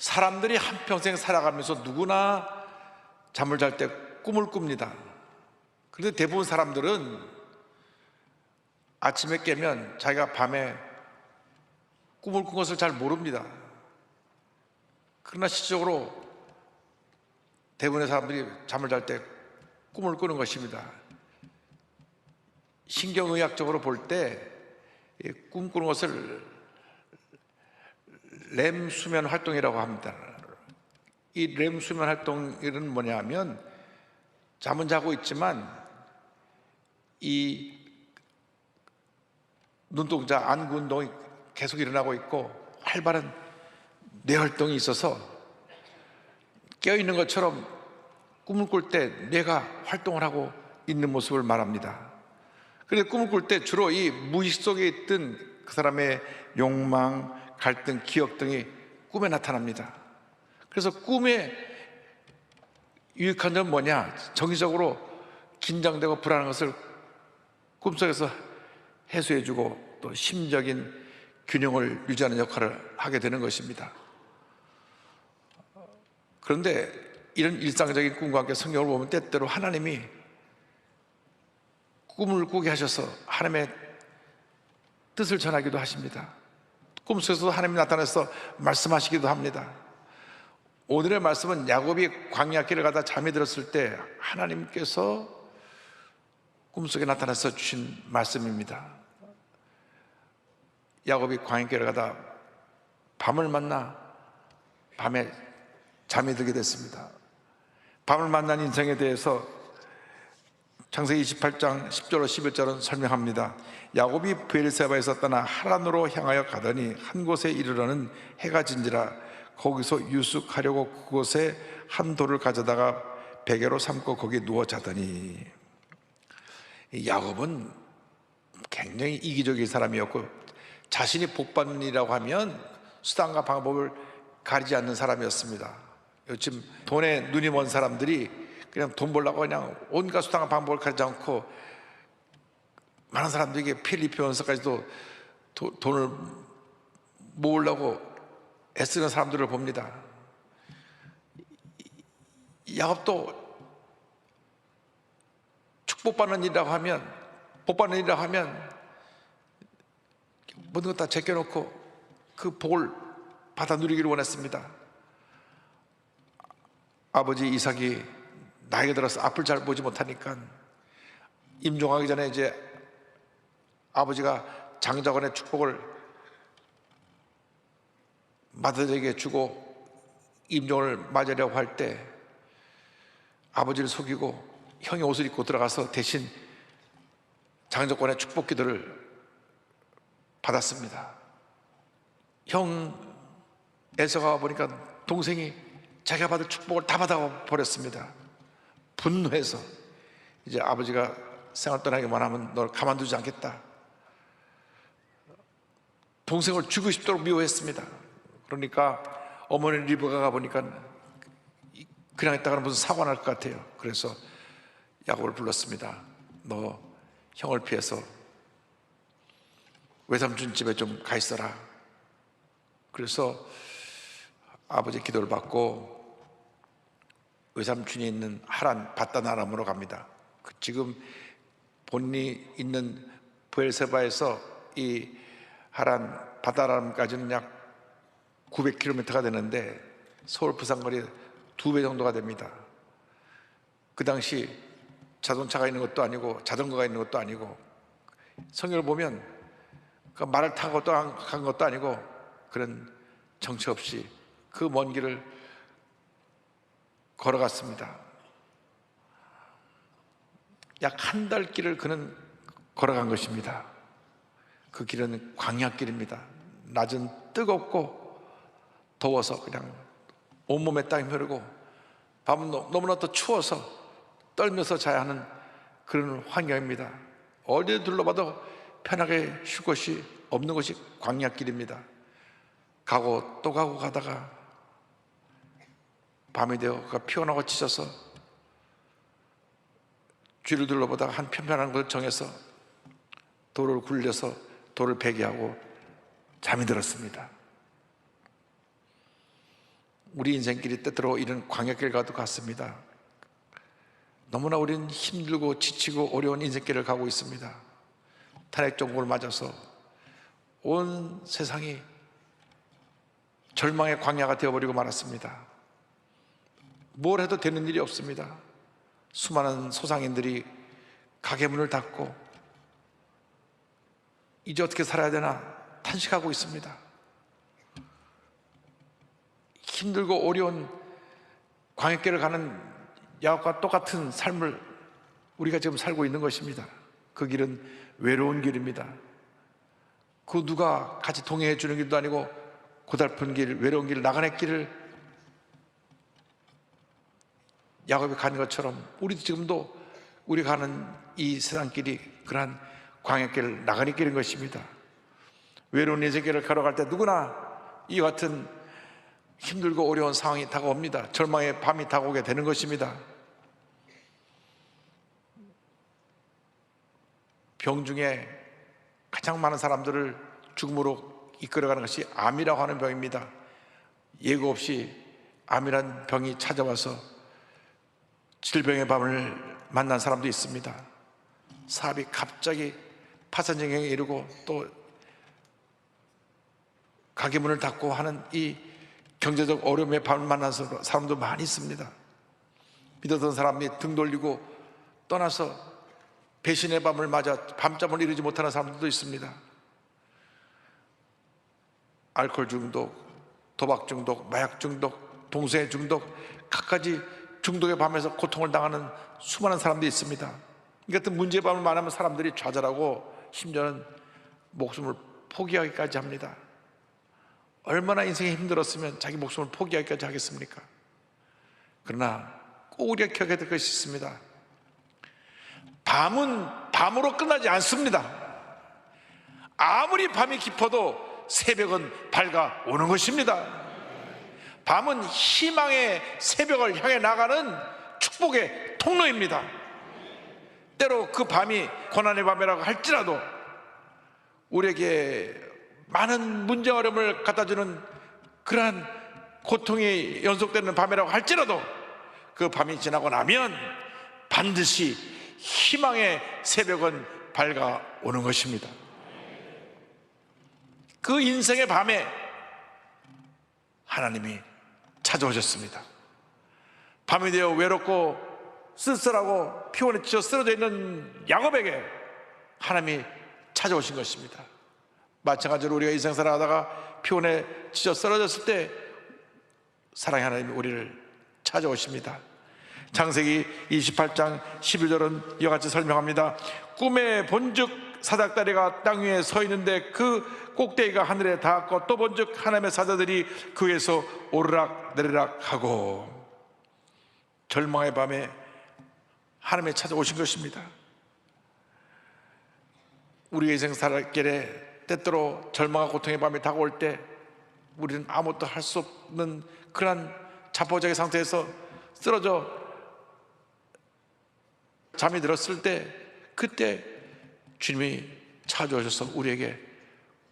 사람들이 한평생 살아가면서 누구나 잠을 잘 때 꿈을 꿉니다. 그런데 대부분 사람들은 아침에 깨면 자기가 밤에 꿈을 꾼 것을 잘 모릅니다. 그러나 실질적으로 대부분의 사람들이 잠을 잘 때 꿈을 꾸는 것입니다. 신경의학적으로 볼 때 꿈꾸는 것을 렘 수면 활동이라고 합니다. 이 렘 수면 활동은 뭐냐 하면 잠은 자고 있지만 이 눈동자, 안구 운동이 계속 일어나고 있고 활발한 뇌 활동이 있어서 깨어있는 것처럼 꿈을 꿀 때 뇌가 활동을 하고 있는 모습을 말합니다. 그런데 꿈을 꿀 때 주로 이 무의식 속에 있던 그 사람의 욕망, 갈등, 기억 등이 꿈에 나타납니다. 그래서 꿈에 유익한 점은 뭐냐? 정기적으로 긴장되고 불안한 것을 꿈속에서 해소해주고 또 심적인 균형을 유지하는 역할을 하게 되는 것입니다. 그런데 이런 일상적인 꿈과 함께 성경을 보면 때때로 하나님이 꿈을 꾸게 하셔서 하나님의 뜻을 전하기도 하십니다. 꿈속에서도 하나님이 나타나서 말씀하시기도 합니다. 오늘의 말씀은 야곱이 광야길을 가다 잠이 들었을 때 하나님께서 꿈속에 나타나서 주신 말씀입니다. 야곱이 광야길을 가다 밤을 만나 밤에 잠이 들게 됐습니다. 밤을 만난 인생에 대해서 창세기 28장 10절로 11절은 설명합니다. 야곱이 브엘세바에서 떠나 하란으로 향하여 가더니 한 곳에 이르러는 해가 진지라 거기서 유숙하려고 그곳에 한 돌을 가져다가 베개로 삼고 거기에 누워 자더니, 야곱은 굉장히 이기적인 사람이었고 자신이 복받는 일이라고 하면 수단과 방법을 가리지 않는 사람이었습니다. 요즘 돈에 눈이 먼 사람들이 그냥 돈 벌려고 그냥 온갖 수단과 방법을 가리지 않고 많은 사람들에게 피해를 입혀면서까지도 돈을 모으려고 애쓰는 사람들을 봅니다. 야곱도 축복받는 일이라고 하면, 복받는 일이라고 하면 모든 것 다 제껴놓고 그 복을 받아 누리기를 원했습니다. 아버지 이삭이 나이가 들어서 앞을 잘 보지 못하니까 임종하기 전에 이제 아버지가 장자권의 축복을 맏아들에게 주고 임종을 맞으려고 할 때 아버지를 속이고 형이 옷을 입고 들어가서 대신 장자권의 축복 기도를 받았습니다. 형 에서가 보니까 동생이 자기가 받을 축복을 다 받아버렸습니다. 분노해서 이제 아버지가 생을 떠나기만 하면 널 가만두지 않겠다, 동생을 죽이고 싶도록 미워했습니다. 그러니까 어머니 리브가가 보니까 그냥 있다가는 무슨 사고 날 것 같아요. 그래서 야곱을 불렀습니다. 너 형을 피해서 외삼촌 집에 좀 가 있어라. 그래서 아버지 기도를 받고 외삼촌이 있는 하란 바다나람으로 갑니다. 지금 본인이 있는 브엘세바에서 이 하란 바다나람까지는 약 900km가 되는데 서울 부산 거리 2배 정도가 됩니다. 그 당시 자동차가 있는 것도 아니고 자전거가 있는 것도 아니고 성경을 보면 말을 타고 간 것도 아니고 그런 정처 없이 그 먼 길을 걸어갔습니다. 약 한 달 길을 그는 걸어간 것입니다. 그 길은 광야길입니다. 낮은 뜨겁고 더워서 그냥 온몸에 땀이 흐르고 밤은 너무나 더 추워서 떨면서 자야 하는 그런 환경입니다. 어디를 둘러봐도 편하게 쉴 곳이 없는 곳이 광야길입니다. 가고 또 가고 가다가 밤이 되어 그가 피곤하고 지쳐서 뒤를 둘러보다가 한 편편한 곳을 정해서 돌을 굴려서 돌을 베개하고 잠이 들었습니다. 우리 인생길이 때때로 이런 광야길과도 같습니다. 너무나 우리는 힘들고 지치고 어려운 인생길을 가고 있습니다. 탄핵 정부를 맞아서 온 세상이 절망의 광야가 되어버리고 말았습니다. 뭘 해도 되는 일이 없습니다. 수많은 소상인들이 가게 문을 닫고 이제 어떻게 살아야 되나 탄식하고 있습니다. 힘들고 어려운 광야길을 가는 야곱과 똑같은 삶을 우리가 지금 살고 있는 것입니다. 그 길은 외로운 길입니다. 그 누가 같이 동행해 주는 길도 아니고 고달픈 길, 외로운 길, 나그네 길을 야곱이 간 것처럼 우리도 지금도 우리가 가는 이 세상길이 그러한 광야길, 나그네 길인 것입니다. 외로운 인생길을 걸어갈 때 누구나 이와 같은 힘들고 어려운 상황이 다가옵니다. 절망의 밤이 다가오게 되는 것입니다. 병 중에 가장 많은 사람들을 죽음으로 이끌어가는 것이 암이라고 하는 병입니다. 예고 없이 암이란 병이 찾아와서 질병의 밤을 만난 사람도 있습니다. 사업이 갑자기 파산정경에 이르고 또 가게 문을 닫고 하는 이 경제적 어려움의 밤을 만난 사람도 많이 있습니다. 믿었던 사람이 등 돌리고 떠나서 배신의 밤을 맞아 밤잠을 이루지 못하는 사람들도 있습니다. 알코올 중독, 도박 중독, 마약 중독, 동성애 중독, 갖가지 중독의 밤에서 고통을 당하는 수많은 사람들이 있습니다. 이 같은 문제의 밤을 만나면 사람들이 좌절하고 심지어는 목숨을 포기하기까지 합니다. 얼마나 인생이 힘들었으면 자기 목숨을 포기하기까지 하겠습니까? 그러나 꼭 우리가 기억해야 될 것이 있습니다. 밤은 밤으로 끝나지 않습니다. 아무리 밤이 깊어도 새벽은 밝아오는 것입니다. 밤은 희망의 새벽을 향해 나가는 축복의 통로입니다. 때로 그 밤이 고난의 밤이라고 할지라도 우리에게 많은 문제 어려움을 갖다주는 그러한 고통이 연속되는 밤이라고 할지라도 그 밤이 지나고 나면 반드시 희망의 새벽은 밝아오는 것입니다. 그 인생의 밤에 하나님이 찾아오셨습니다. 밤이 되어 외롭고 쓸쓸하고 피곤에 지쳐 쓰러져 있는 야곱에게 하나님이 찾아오신 것입니다. 마찬가지로 우리가 인생 살아가다가 피곤에 지쳐 쓰러졌을 때 사랑의 하나님이 우리를 찾아오십니다. 창세기 28장 12절은 이와 같이 설명합니다. 꿈에 본즉 사닥다리가 땅 위에 서 있는데 그 꼭대기가 하늘에 닿았고 또 본즉 하나님의 사자들이 그 위에서 오르락 내리락 하고. 절망의 밤에 하나님이 찾아오신 것입니다. 우리의 인생 살아길에 때때로 절망과 고통의 밤이 다가올 때 우리는 아무것도 할 수 없는 그런 자포자기 상태에서 쓰러져 잠이 들었을 때 그때 주님이 찾아오셔서 우리에게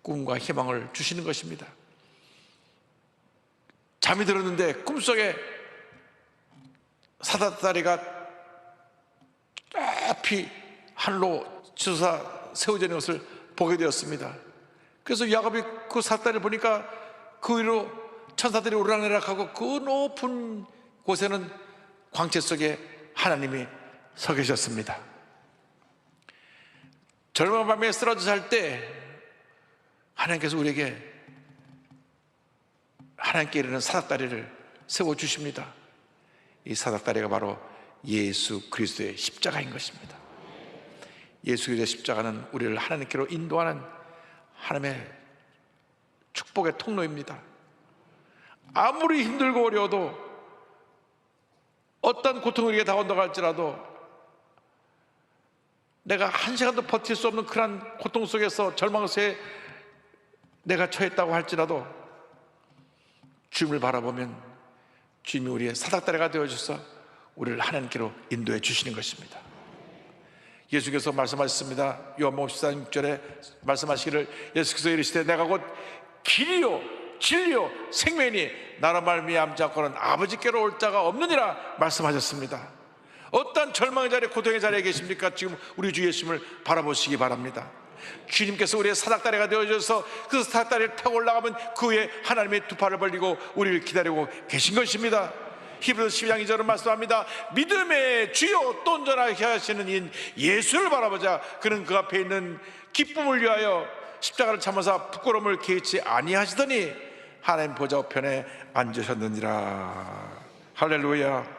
꿈과 희망을 주시는 것입니다. 잠이 들었는데 꿈속에 사닥다리가 높이 하늘로 치솟아 세워져 있는 것을 보게 되었습니다. 그래서 야곱이 그 사닥다리를 보니까 그 위로 천사들이 오르락내리락하고 그 높은 곳에는 광채 속에 하나님이 서 계셨습니다. 절망의 밤에 쓰러져 살 때 하나님께서 우리에게 하나님께 이르는 사닥다리를 세워주십니다. 이 사닥다리가 바로 예수 그리스도의 십자가인 것입니다. 예수 그리스도의 십자가는 우리를 하나님께로 인도하는 하나님의 축복의 통로입니다. 아무리 힘들고 어려워도 어떤 고통이 우리에게 다가온다고 할지라도 내가 한 시간도 버틸 수 없는 그런 고통 속에서 절망 속에 내가 처했다고 할지라도 주님을 바라보면 주님이 우리의 사닥다리가 되어주셔서 우리를 하나님께로 인도해 주시는 것입니다. 예수께서 말씀하셨습니다. 요한복음 14장 6절에 말씀하시기를 예수께서 이르시되 내가 곧 길이요 진리요 생명이니 나로 말미암지 않고는 아버지께로 올 자가 없느니라 말씀하셨습니다. 어떠한 절망의 자리에, 고통의 자리에 계십니까? 지금 우리 주 예수님을 바라보시기 바랍니다. 주님께서 우리의 사닥다리가 되어줘서 그 사닥다리를 타고 올라가면 그 후에 하나님의 두 팔을 벌리고 우리를 기다리고 계신 것입니다. 히브리서 12장 2절은 말씀합니다. 믿음의 주요 또 온전하게 하시는 인 예수를 바라보자. 그는 그 앞에 있는 기쁨을 위하여 십자가를 참으사 부끄러움을 개의치 아니하시더니 하나님 보좌 우편에 앉으셨느니라. 할렐루야.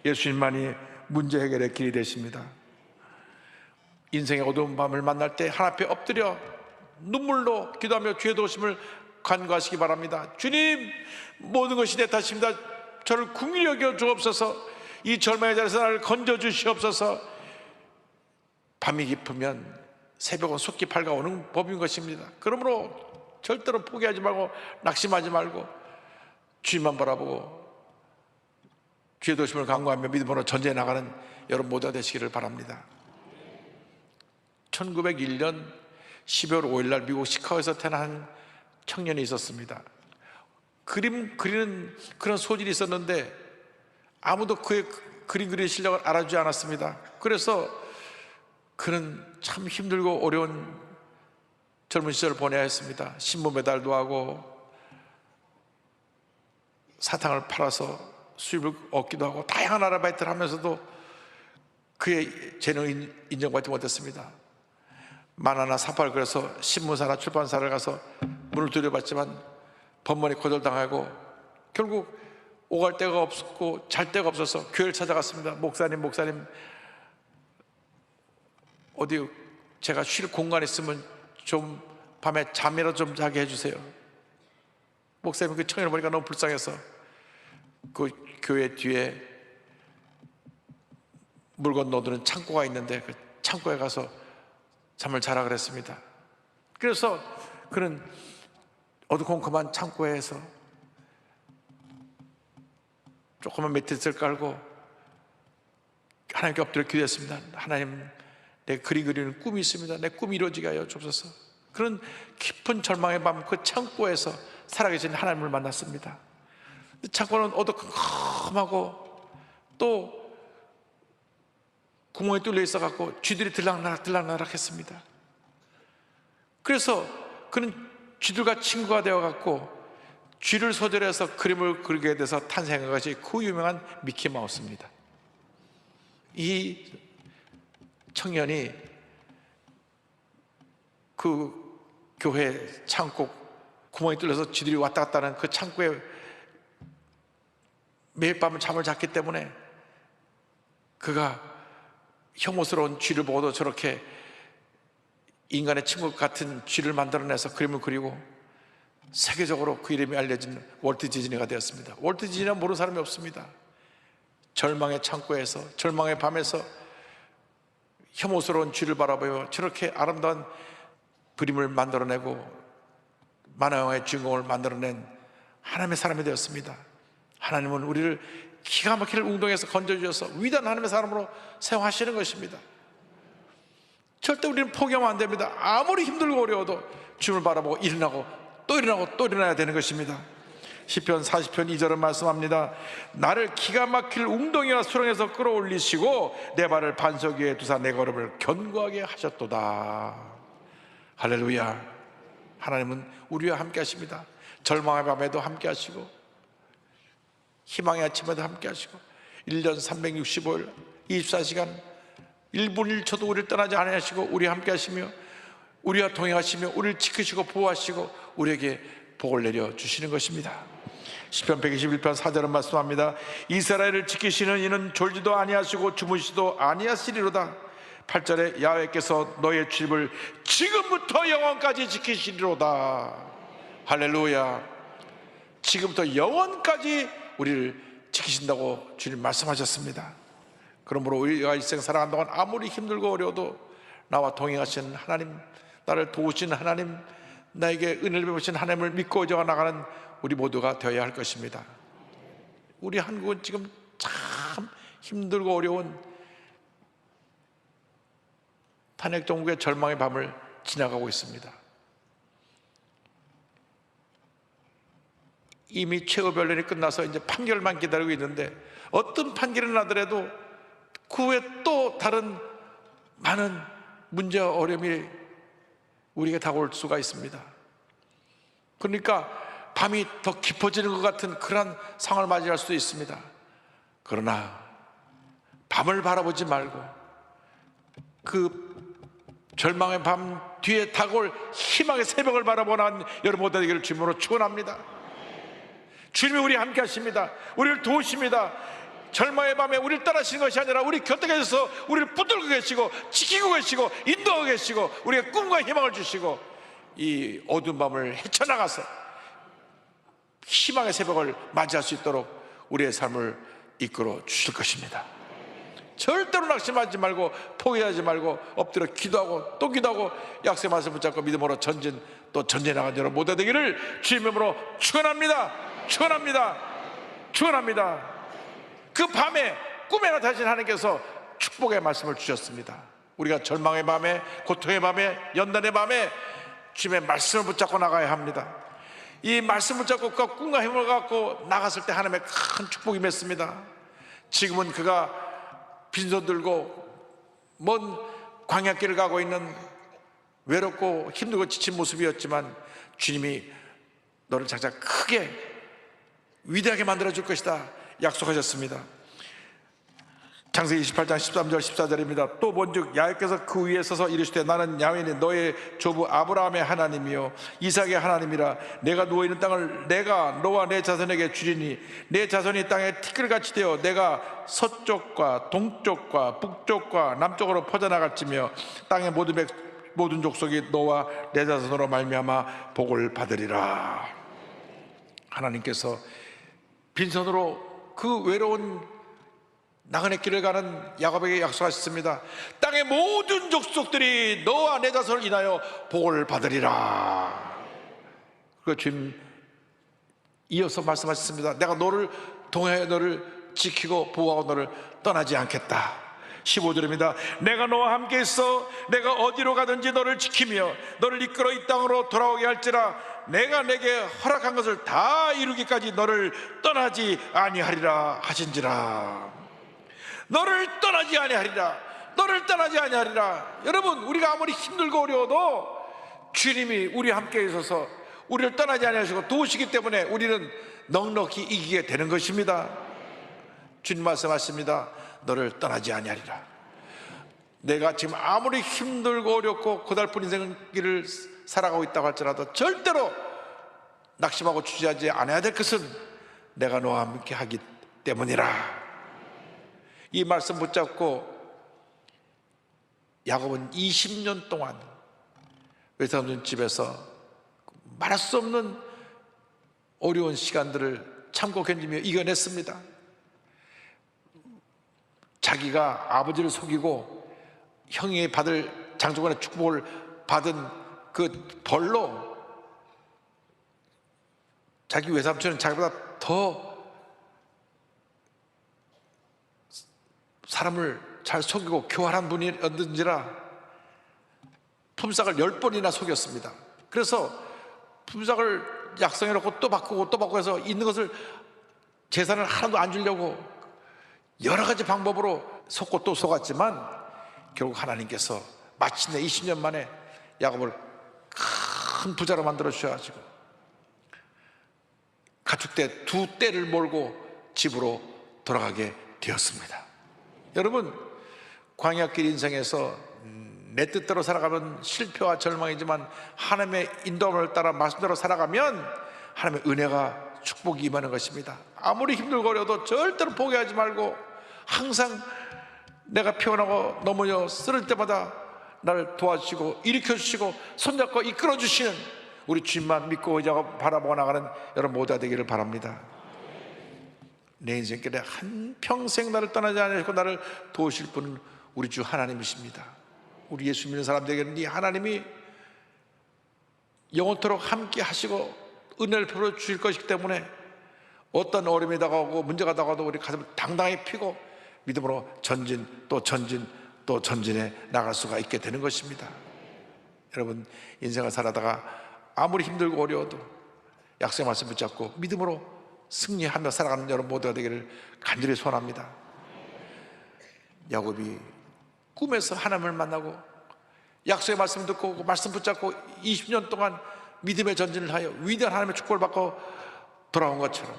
예수님만이 문제 해결의 길이 되십니다. 인생의 어두운 밤을 만날 때 하나님 앞에 엎드려 눈물로 기도하며 주의 도우심을 간구하시기 바랍니다. 주님, 모든 것이 내 탓입니다. 저를 긍휼히 여겨 주옵소서. 이 절망의 자리에서 나를 건져 주시옵소서. 밤이 깊으면 새벽은 속히 밝아오는 법인 것입니다. 그러므로 절대로 포기하지 말고 낙심하지 말고 주님만 바라보고 주의 도심을 간구하며 믿음으로 전쟁에 나가는 여러분 모두가 되시기를 바랍니다. 1901년 12월 5일 날 미국 시카고에서 태어난 청년이 있었습니다. 그림 그리는 그런 소질이 있었는데 아무도 그의 그림 그리는 실력을 알아주지 않았습니다. 그래서 그는 참 힘들고 어려운 젊은 시절을 보내야 했습니다. 신문 배달도 하고 사탕을 팔아서 수입을 얻기도 하고 다양한 아르바이트를 하면서도 그의 재능을 인정받지 못했습니다. 만화나 사파를 그려서 신문사나 출판사를 가서 문을 두드려봤지만 번번이 거절당하고 결국 오갈 데가 없었고 잘 데가 없어서 교회를 찾아갔습니다. 목사님 어디 제가 쉴 공간 있으면 좀 밤에 잠이라도 좀 자게 해주세요. 목사님 그 청년을 보니까 너무 불쌍해서 그 교회 뒤에 물건 넣어두는 창고가 있는데 그 창고에 가서 잠을 자라 그랬습니다. 그래서 그는 어두컴컴한 창고에서 조그만 매트리스를 깔고 하나님께 엎드려 기도했습니다. 하나님, 내 그림 그리는 꿈이 있습니다. 내 꿈이 이루어지게 하여 주옵소서. 그런 깊은 절망의 밤 그 창고에서 살아계신 하나님을 만났습니다. 창고는 어두컴컴하고 또 구멍이 뚫려 있어갖고 쥐들이 들락날락 했습니다. 그래서 그는 쥐들과 친구가 되어갖고 쥐를 소재로 해서 그림을 그리게 돼서 탄생한 것이 그 유명한 미키마우스입니다. 이 청년이 그 교회 창고 구멍이 뚫려서 쥐들이 왔다 갔다 하는 그 창고에 매일 밤을 잠을 잤기 때문에 그가 혐오스러운 쥐를 보고도 저렇게 인간의 친구 같은 쥐를 만들어내서 그림을 그리고 세계적으로 그 이름이 알려진 월트 디즈니가 되었습니다. 월트 디즈니는 모르는 사람이 없습니다. 절망의 창고에서, 절망의 밤에서 혐오스러운 쥐를 바라보며 저렇게 아름다운 그림을 만들어내고 만화영화의 주인공을 만들어낸 하나님의 사람이 되었습니다. 하나님은 우리를 기가 막힐 웅덩이에서 건져주셔서 위대한 하나님의 사람으로 사용하시는 것입니다. 절대 우리는 포기하면 안 됩니다. 아무리 힘들고 어려워도 주님을 바라보고 일어나고 또 일어나고 또 일어나야 되는 것입니다. 시편 40편 2절은 말씀합니다. 나를 기가 막힐 웅덩이와 수렁에서 끌어올리시고 내 발을 반석 위에 두사 내 걸음을 견고하게 하셨도다. 할렐루야. 하나님은 우리와 함께 하십니다. 절망의 밤에도 함께 하시고 희망의 아침에도 함께 하시고 1년 365일 24시간 1분 1초도 우리를 떠나지 않으시고 우리와 함께 하시며 우리와 동행하시며 우리를 지키시고 보호하시고 우리에게 복을 내려 주시는 것입니다. 시편 121편 4절은 말씀합니다. 이스라엘을 지키시는 이는 졸지도 아니하시고 주무시도 아니하시리로다. 8절에 야훼께서 너의 집을 지금부터 영원까지 지키시리로다. 할렐루야. 지금부터 영원까지 우리를 지키신다고 주님 말씀하셨습니다. 그러므로 우리가 일생 살아가는 동안 아무리 힘들고 어려워도 나와 동행하시는 하나님, 나를 도우시는 하나님, 나에게 은혜를 베푸신 하나님을 믿고 의지하고 나가는 우리 모두가 되어야 할 것입니다. 우리 한국은 지금 참 힘들고 어려운 탄핵정국의 절망의 밤을 지나가고 있습니다. 이미 최후 변론이 끝나서 이제 판결만 기다리고 있는데, 어떤 판결이 나더라도 그 후에 또 다른 많은 문제와 어려움이 우리에게 다가올 수가 있습니다. 그러니까 밤이 더 깊어지는 것 같은 그러한 상황을 맞이할 수도 있습니다. 그러나 밤을 바라보지 말고 그 절망의 밤 뒤에 다가올 희망의 새벽을 바라보는 여러분 모두 되기를 주님으로 축원합니다. 주님이 우리 함께 하십니다. 우리를 도우십니다. 절망의 밤에 우리를 떠나시는 것이 아니라 우리 곁에 계셔서 우리를 붙들고 계시고 지키고 계시고 인도하고 계시고 우리에게 꿈과 희망을 주시고 이 어두운 밤을 헤쳐나가서 희망의 새벽을 맞이할 수 있도록 우리의 삶을 이끌어 주실 것입니다. 절대로 낙심하지 말고 포기하지 말고 엎드려 기도하고 또 기도하고 약속의 말씀 붙잡고 믿음으로 전진 또 전진해 나가는 여러분 모두 되기를 주님의 이름으로 축원합니다. 축원합니다. 축원합니다. 그 밤에 꿈에 나타나신 하나님께서 축복의 말씀을 주셨습니다. 우리가 절망의 밤에, 고통의 밤에, 연단의 밤에 주님의 말씀을 붙잡고 나가야 합니다. 이 말씀을 붙잡고 그 꿈과 힘을 갖고 나갔을 때 하나님의 큰 축복이 맺습니다. 지금은 그가 빈손 들고 먼 광야길을 가고 있는 외롭고 힘들고 지친 모습이었지만 주님이 너를 장차 크게 위대하게 만들어줄 것이다 약속하셨습니다. 창세기 28장 13절 14절입니다. 또 본즉 야훼께서 그 위에 서서 이르시되 나는 야훼니 너의 조부 아브라함의 하나님이요 이삭의 하나님이라. 내가 누워있는 땅을 내가 너와 내 자손에게 주리니 내 자손이 땅에 티끌같이 되어 내가 서쪽과 동쪽과 북쪽과 남쪽으로 퍼져나갈지며 땅의 모든 족속이 너와 내 자손으로 말미암아 복을 받으리라. 하나님께서 빈손으로 그 외로운 나그네 길을 가는 야곱에게 약속하셨습니다. 땅의 모든 족속들이 너와 내 자손을 인하여 복을 받으리라. 그 주님 이어서 말씀하셨습니다. 내가 너를 동행하여 너를 지키고 보호하고 너를 떠나지 않겠다. 15절입니다. 내가 너와 함께 있어 내가 어디로 가든지 너를 지키며 너를 이끌어 이 땅으로 돌아오게 할지라. 내가 내게 허락한 것을 다 이루기까지 너를 떠나지 아니하리라 하신지라. 너를 떠나지 아니하리라. 너를 떠나지 아니하리라. 여러분, 우리가 아무리 힘들고 어려워도 주님이 우리와 함께 있어서 우리를 떠나지 아니하시고 도우시기 때문에 우리는 넉넉히 이기게 되는 것입니다. 주님 말씀하십니다. 너를 떠나지 아니하리라. 내가 지금 아무리 힘들고 어렵고 고달픈 인생길을 살아가고 있다고 할지라도 절대로 낙심하고 주저하지 않아야 될 것은 내가 너와 함께 하기 때문이라. 이 말씀 붙잡고 야곱은 20년 동안 외삼촌 집에서 말할 수 없는 어려운 시간들을 참고 견디며 이겨냈습니다. 자기가 아버지를 속이고 형이 받을 장족원의 축복을 받은 그 벌로 자기 외삼촌은 자기보다 더 사람을 잘 속이고 교활한 분이었는지라 품삯을 10번이나 속였습니다. 그래서 품삯을 약속해놓고 또 바꾸고 또 바꾸고 해서 있는 것을 재산을 하나도 안 주려고 여러 가지 방법으로 속고 또 속았지만 결국 하나님께서 마침내 20년 만에 야곱을 큰 부자로 만들어 주셔가지고 가축대 2떼를 몰고 집으로 돌아가게 되었습니다. 여러분, 광야길 인생에서 내 뜻대로 살아가면 실패와 절망이지만 하나님의 인도함을 따라 말씀대로 살아가면 하나님의 은혜가 축복이 임하는 것입니다. 아무리 힘들고 어려워도 절대로 포기하지 말고 항상 내가 피곤하고 넘어져 쓰러질 때마다 나를 도와주시고 일으켜주시고 손잡고 이끌어주시는 우리 주님만 믿고 의지하고 바라보고 나가는 여러분 모두가 되기를 바랍니다. 내 인생길에 한평생 나를 떠나지 않으시고 나를 도우실 분은 우리 주 하나님이십니다. 우리 예수 믿는 사람들에게는 이 하나님이 영원토록 함께 하시고 은혜를 베풀어 주실 것이기 때문에 어떤 어려움이 다가오고 문제가 다가와도 우리 가슴을 당당히 펴고 믿음으로 전진 또 전진 또 전진해 나갈 수가 있게 되는 것입니다. 여러분, 인생을 살아다가 아무리 힘들고 어려워도 약속의 말씀 붙잡고 믿음으로 승리하며 살아가는 여러분 모두가 되기를 간절히 소원합니다. 야곱이 꿈에서 하나님을 만나고 약속의 말씀을 듣고 그 말씀 붙잡고 20년 동안 믿음의 전진을 하여 위대한 하나님의 축복을 받고 돌아온 것처럼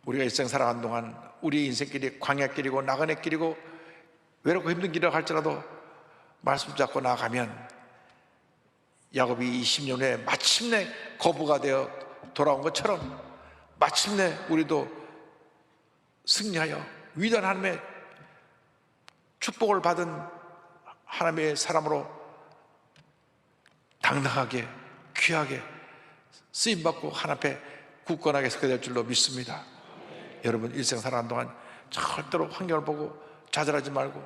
우리가 일생 살아가는 동안 우리 인생길이 광야길이고 나그네 길이고 외롭고 힘든 길이라고 할지라도 말씀 붙잡고 나아가면 야곱이 20년 후에 마침내 거부가 되어 돌아온 것처럼 마침내 우리도 승리하여 위대한 하나님의 축복을 받은 하나님의 사람으로 당당하게 귀하게 쓰임받고 하나님 앞에 굳건하게 서게 될 줄로 믿습니다. 여러분 일생 살아가는 동안 절대로 환경을 보고 좌절하지 말고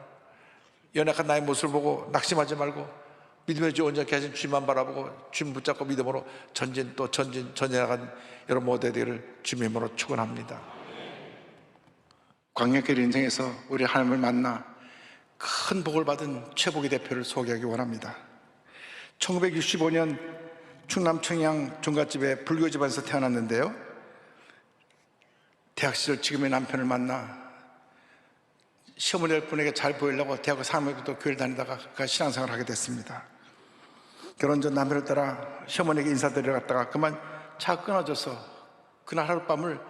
연약한 나의 모습을 보고 낙심하지 말고 믿음의 주 온전케 하신 주님만 바라보고 주님 붙잡고 믿음으로 전진 또 전진나간 여러분 모두의 되기를 주님의 이름으로 축원합니다. 광야길 인생에서 우리 하나님을 만나 큰 복을 받은 최복의 대표를 소개하기 원합니다. 1965년 충남 청양 종갓집의 불교 집안에서 태어났는데요, 대학 시절 지금의 남편을 만나 시어머니 분에게 잘 보이려고 대학을 3학년부터 교회를 다니다가 신앙생활을 하게 됐습니다. 결혼 전 남편을 따라 시어머니에게 인사드리러 갔다가 그만 차가 끊어져서 그날 하룻밤을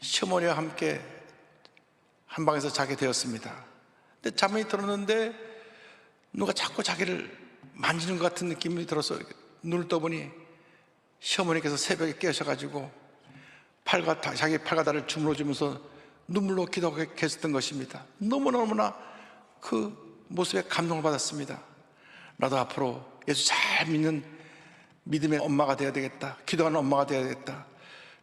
시어머니와 함께 한 방에서 자게 되었습니다. 근데 잠이 들었는데 누가 자꾸 자기를 만지는 것 같은 느낌이 들어서 눈을 떠보니 시어머니께서 새벽에 깨셔가지고 자기 팔과다를 주물러 주면서 눈물로 기도하고 계셨던 것입니다. 너무나 그 모습에 감동을 받았습니다. 나도 앞으로 예수 잘 믿는 믿음의 엄마가 되어야 되겠다, 기도하는 엄마가 되어야 되겠다,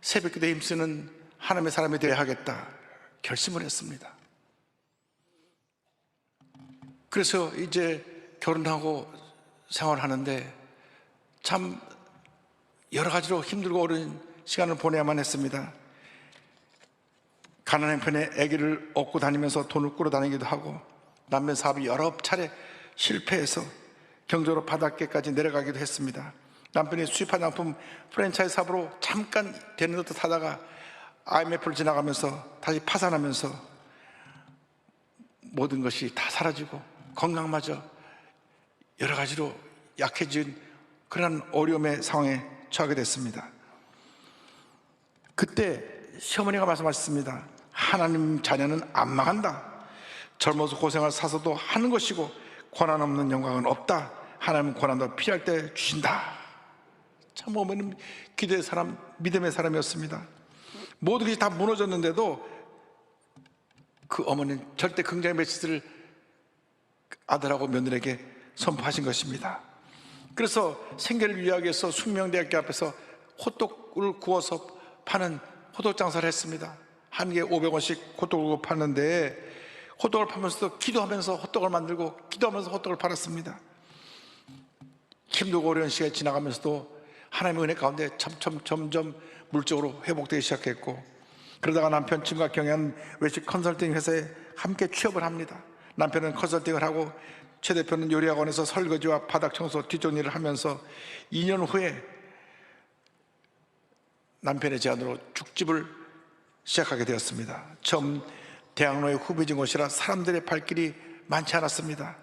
새벽 기도에 힘쓰는 하나님의 사람이 되어야 하겠다 결심을 했습니다. 그래서 이제 결혼하고 생활하는데 참 여러 가지로 힘들고 어려운 시간을 보내야만 했습니다. 가난한 편에 아기를 업고 다니면서 돈을 꾸러 다니기도 하고 남편 사업이 여러 차례 실패해서 경제로 바닥계까지 내려가기도 했습니다. 남편이 수입한 상품 프랜차이즈 사업으로 잠깐 되는 듯 하다가 IMF를 지나가면서 다시 파산하면서 모든 것이 다 사라지고 건강마저 여러 가지로 약해진 그런 어려움의 상황에 처하게 됐습니다. 그때 시어머니가 말씀하셨습니다. 하나님 자녀는 안 망한다. 젊어서 고생을 사서도 하는 것이고 고난 없는 영광은 없다. 하나님은 고난도 필요할 때 주신다. 참 어머니는 기도의 사람, 믿음의 사람이었습니다. 모든 것이 다 무너졌는데도 그 어머니는 절대 긍정의 메시지를 아들하고 며느리에게 선포하신 것입니다. 그래서 생계를 유지하기 위해서 숙명대학교 앞에서 호떡을 구워서 파는 호떡 장사를 했습니다. 한 개에 500원씩 호떡을 파는데 호떡을 파면서도 기도하면서 호떡을 만들고 기도하면서 호떡을 팔았습니다. 힘들고 어려운 시간이 지나가면서도 하나님의 은혜 가운데 점점 물적으로 회복되기 시작했고, 그러다가 남편 친구가 경영한 외식 컨설팅 회사에 함께 취업을 합니다. 남편은 컨설팅을 하고 최 대표는 요리학원에서 설거지와 바닥 청소, 뒷정리를 하면서 2년 후에 남편의 제안으로 죽집을 시작하게 되었습니다. 처음 대학로에 후배진 곳이라 사람들의 발길이 많지 않았습니다.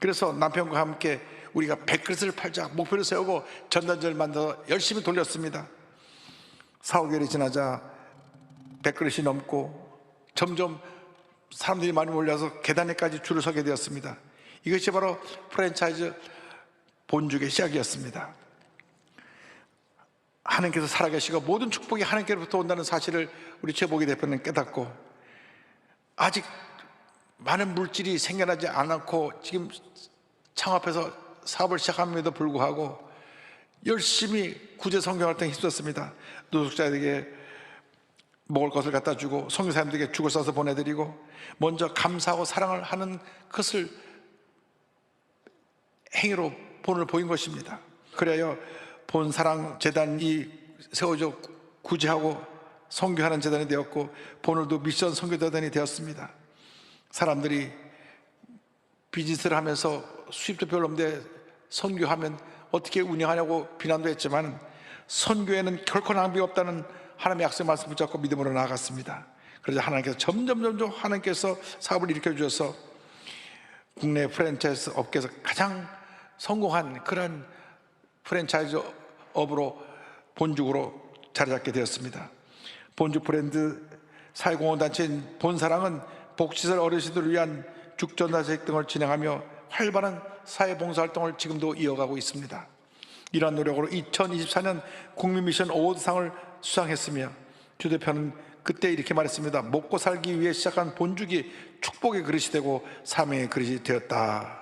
그래서 남편과 함께 우리가 100그릇을 팔자 목표를 세우고 전단지를 만들어 열심히 돌렸습니다. 4, 5개월이 지나자 100그릇이 넘고 점점 사람들이 많이 몰려서 계단에까지 줄을 서게 되었습니다. 이것이 바로 프랜차이즈 본죽의 시작이었습니다. 하나님께서 살아계시고 모든 축복이 하나님께로부터 온다는 사실을 우리 최복희 대표는 깨닫고, 아직 많은 물질이 생겨나지 않았고 지금 창업해서 사업을 시작함에도 불구하고 열심히 구제 선교 활동에 힘썼습니다. 노숙자에게 먹을 것을 갖다 주고 선교사님들에게 죽을 싸서 보내드리고 먼저 감사하고 사랑을 하는 것을 행위로 본을 보인 것입니다. 그래야 본사랑재단이 세워져 구제하고 선교하는 재단이 되었고 본을도 미션 선교재단이 되었습니다. 사람들이 비즈니스를 하면서 수입도 별로 없는데 선교하면 어떻게 운영하냐고 비난도 했지만 선교에는 결코 낭비가 없다는 하나님의 약속의 말씀 붙잡고 믿음으로 나아갔습니다. 그래서 하나님께서 점점 하나님께서 사업을 일으켜 주셔서 국내 프랜차이즈 업계에서 가장 성공한 그런 프랜차이즈 업으로 본죽으로 자리 잡게 되었습니다. 본죽 브랜드 사회공헌단체인 본사랑은 복지시설 어르신들을 위한 죽전자책 등을 진행하며 활발한 사회봉사활동을 지금도 이어가고 있습니다. 이러한 노력으로 2024년 국민미션 어워드상을 수상했으며 주 대표는 그때 이렇게 말했습니다. 먹고 살기 위해 시작한 본죽이 축복의 그릇이 되고 사명의 그릇이 되었다.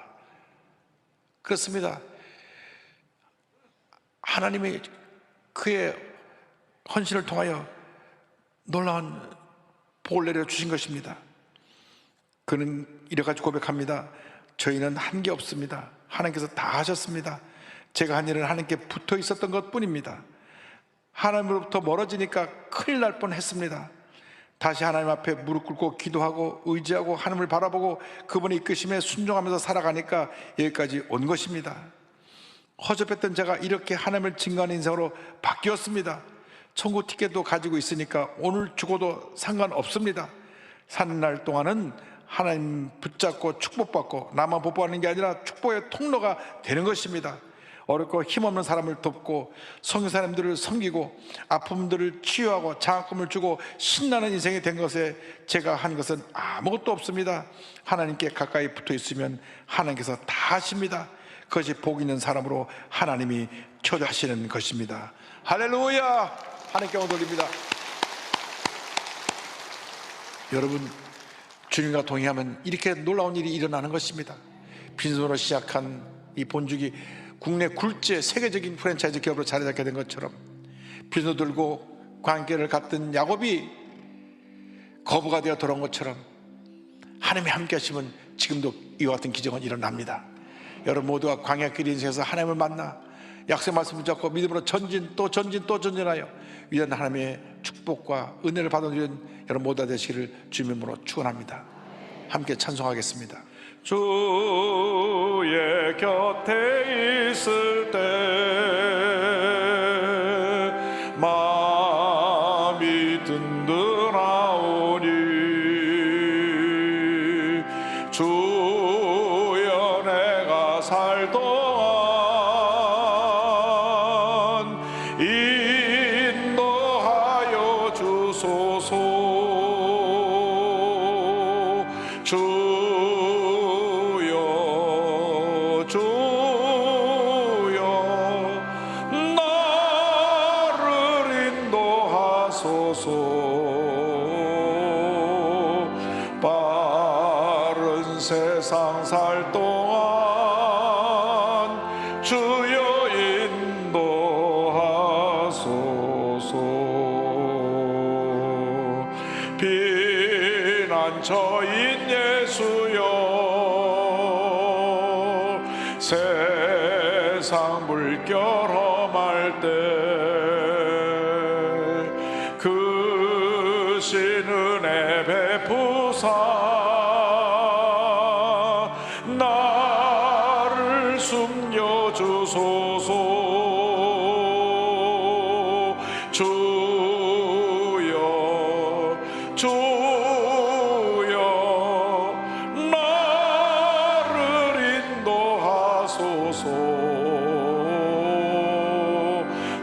그렇습니다. 하나님이 그의 헌신을 통하여 놀라운 복을 내려주신 것입니다. 그는 이래가지고 고백합니다. 저희는 한 게 없습니다. 하나님께서 다 하셨습니다. 제가 한 일은 하나님께 붙어 있었던 것 뿐입니다. 하나님으로부터 멀어지니까 큰일 날 뻔했습니다. 다시 하나님 앞에 무릎 꿇고 기도하고 의지하고 하나님을 바라보고 그분의 이끄심에 순종하면서 살아가니까 여기까지 온 것입니다. 허접했던 제가 이렇게 하나님을 증거하는 인생으로 바뀌었습니다. 천국 티켓도 가지고 있으니까 오늘 죽어도 상관없습니다. 사는 날 동안은 하나님 붙잡고 축복받고 나만 복받는 게 아니라 축복의 통로가 되는 것입니다. 어렵고 힘없는 사람을 돕고 선교사님들을 섬기고 아픔들을 치유하고 장학금을 주고 신나는 인생이 된 것에 제가 한 것은 아무것도 없습니다. 하나님께 가까이 붙어 있으면 하나님께서 다 하십니다. 그것이 복 있는 사람으로 하나님이 초대하시는 것입니다. 할렐루야! 하나님께 영광 돌립니다. 여러분, 주님과 동행하면 이렇게 놀라운 일이 일어나는 것입니다. 빈손으로 시작한 이 본죽이 국내 굴지의 세계적인 프랜차이즈 기업으로 자리 잡게 된 것처럼 빈손 들고 관계를 갖던 야곱이 거부가 되어 돌아온 것처럼 하나님이 함께 하시면 지금도 이와 같은 기적은 일어납니다. 여러분 모두가 광야길 인생에서 하나님을 만나 약속의 말씀을 잡고 믿음으로 전진 또 전진하여 위대한 하나님의 축복과 은혜를 받아들이는 여러분 모두가 되시기를 주님으로 축원합니다. 함께 찬송하겠습니다. 주의 곁에 있을 때 마음이 든든하오니 주여 내가 살 동안 인도하여 주소서. 빠른 세상 살 동안 주여 인도하소서. 피난처인 예수여 세상 물결 험할 때 그 신은혜 베푸사 나를 숨겨주소서. 주여 나를 인도하소서.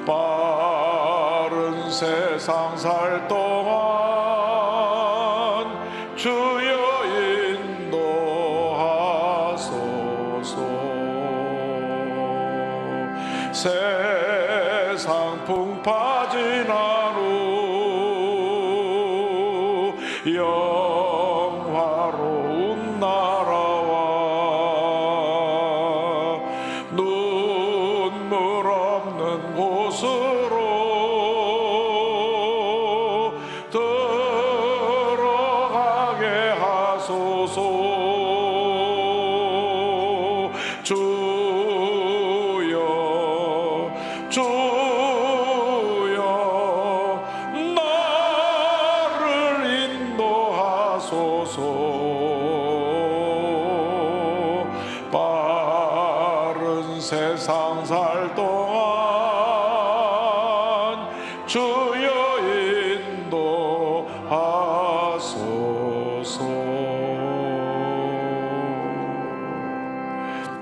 빠른 세상 살 동안 주여 인도하소서. 세상 풍 빠진 하루 영화로운 나라와 눈물 없는 곳으로 들어가게 하소서. 주여 나를 인도하소서. 빠른 세상 살 동안 주여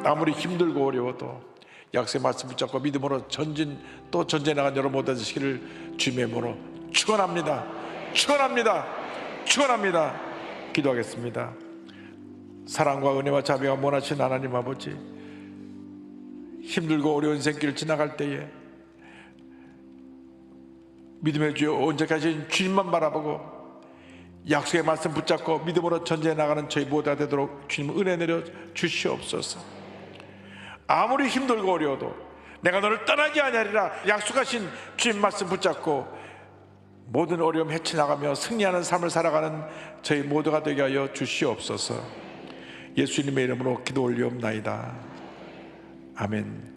아무리 힘들고 어려워도 약속의 말씀 붙잡고 믿음으로 전진 또 전진해 나간 여러분 모두 되시기를 주님의 이름으로 축원합니다. 축원합니다. 축원합니다. 기도하겠습니다. 사랑과 은혜와 자비가 원하신 하나님 아버지, 힘들고 어려운 생길을 지나갈 때에 믿음의 주여 언제까지 주님만 바라보고 약속의 말씀 붙잡고 믿음으로 전진해 나가는 저희 모두가 되도록 주님 은혜 내려 주시옵소서. 아무리 힘들고 어려워도 내가 너를 떠나지 아니하리라 약속하신 주님 말씀 붙잡고 모든 어려움 헤쳐나가며 승리하는 삶을 살아가는 저희 모두가 되게 하여 주시옵소서. 예수님의 이름으로 기도 올리옵나이다. 아멘.